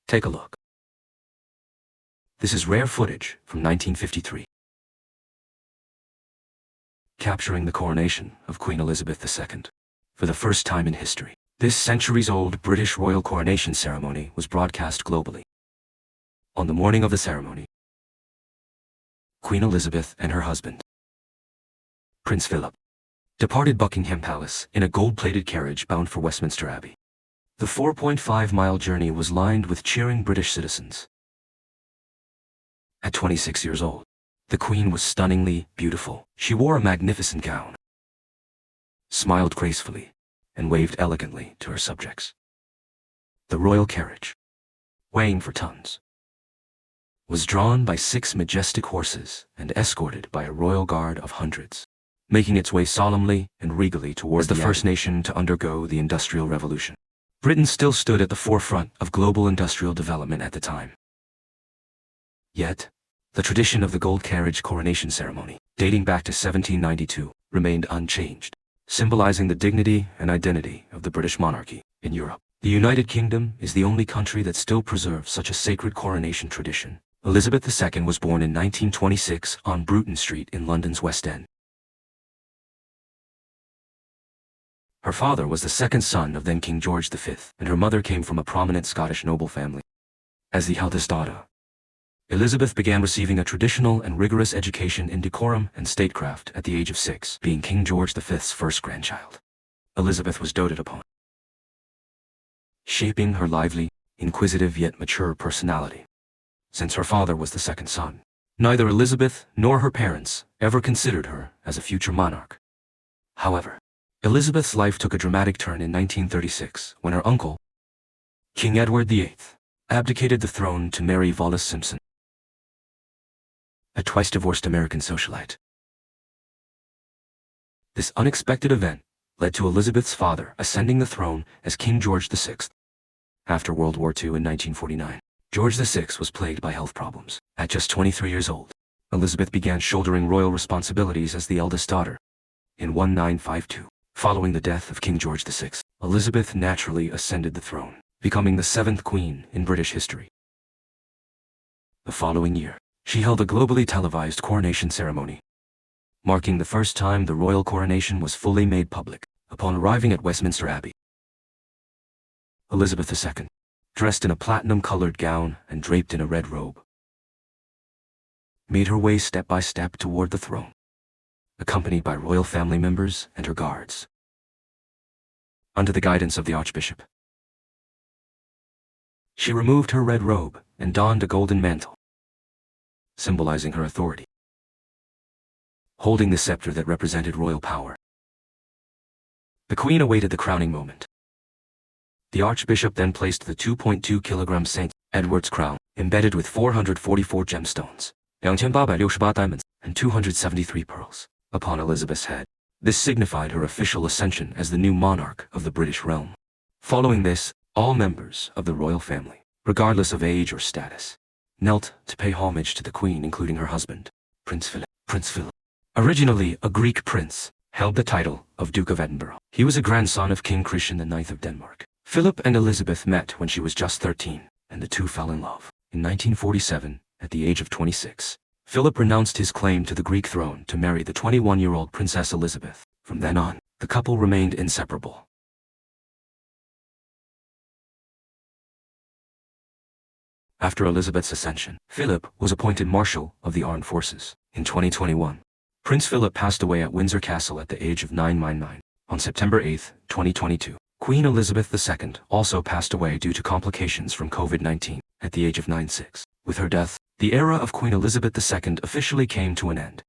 Take a look. This is rare footage from 1953, capturing the coronation of Queen Elizabeth II. For the first time in history, this centuries-old British royal coronation ceremony was broadcast globally. On the morning of the ceremony, Queen Elizabeth and her husband, Prince Philip, departed Buckingham Palace in a gold-plated carriage bound for Westminster Abbey. The 4.5-mile journey was lined with cheering British citizens. At 26 years old, the Queen was stunningly beautiful. She wore a magnificent gown, smiled gracefully, and waved elegantly to her subjects. The royal carriage, weighing 4 tons, was drawn by 6 majestic horses and escorted by a royal guard of hundreds, making its way solemnly and regally towards the first nation to undergo the Industrial Revolution. Britain still stood at the forefront of global industrial development at the time. Yet, the tradition of the gold carriage coronation ceremony, dating back to 1792, remained unchanged, symbolizing the dignity and identity of the British monarchy in Europe. The United Kingdom is the only country that still preserves such a sacred coronation tradition. Elizabeth II was born in 1926 on Bruton Street in London's West End. Her father was the second son of then King George V, and her mother came from a prominent Scottish noble family. As the eldest daughter, Elizabeth began receiving a traditional and rigorous education in decorum and statecraft at the age of 6, being King George V's first grandchild. Elizabeth was doted upon, shaping her lively, inquisitive yet mature personality. Since her father was the second son, neither Elizabeth nor her parents ever considered her as a future monarch. However, Elizabeth's life took a dramatic turn in 1936 when her uncle, King Edward VIII, abdicated the throne to Mary Wallis Simpson, a twice-divorced American socialite. This unexpected event led to Elizabeth's father ascending the throne as King George VI. After World War II in 1949, George VI was plagued by health problems. At just 23 years old, Elizabeth began shouldering royal responsibilities as the eldest daughter. In 1952, following the death of King George VI, Elizabeth naturally ascended the throne, becoming the 7th queen in British history. The following year, she held a globally televised coronation ceremony, marking the first time the royal coronation was fully made public. Upon arriving at Westminster Abbey, Elizabeth II, dressed in a platinum-colored gown and draped in a red robe, made her way step by step toward the throne, accompanied by royal family members and her guards. Under the guidance of the Archbishop, she removed her red robe and donned a golden mantle, symbolizing her authority. Holding the scepter that represented royal power, the Queen awaited the crowning moment. The Archbishop then placed the 2.2-kilogram St. Edward's crown, embedded with 444 gemstones, 2868 diamonds, and 273 pearls, upon Elizabeth's head. This signified her official ascension as the new monarch of the British realm. Following this, all members of the royal family, regardless of age or status, knelt to pay homage to the Queen, including her husband, Prince Philip. Prince Philip, originally a Greek prince, held the title of Duke of Edinburgh. He was a grandson of King Christian IX of Denmark. Philip and Elizabeth met when she was just 13, and the two fell in love. In 1947, at the age of 26, Philip renounced his claim to the Greek throne to marry the 21-year-old Princess Elizabeth. From then on, the couple remained inseparable. After Elizabeth's ascension, Philip was appointed Marshal of the Armed Forces. In 2021, Prince Philip passed away at Windsor Castle at the age of 99. On September 8, 2022, Queen Elizabeth II also passed away due to complications from COVID-19 at the age of 96. With her death, the era of Queen Elizabeth II officially came to an end.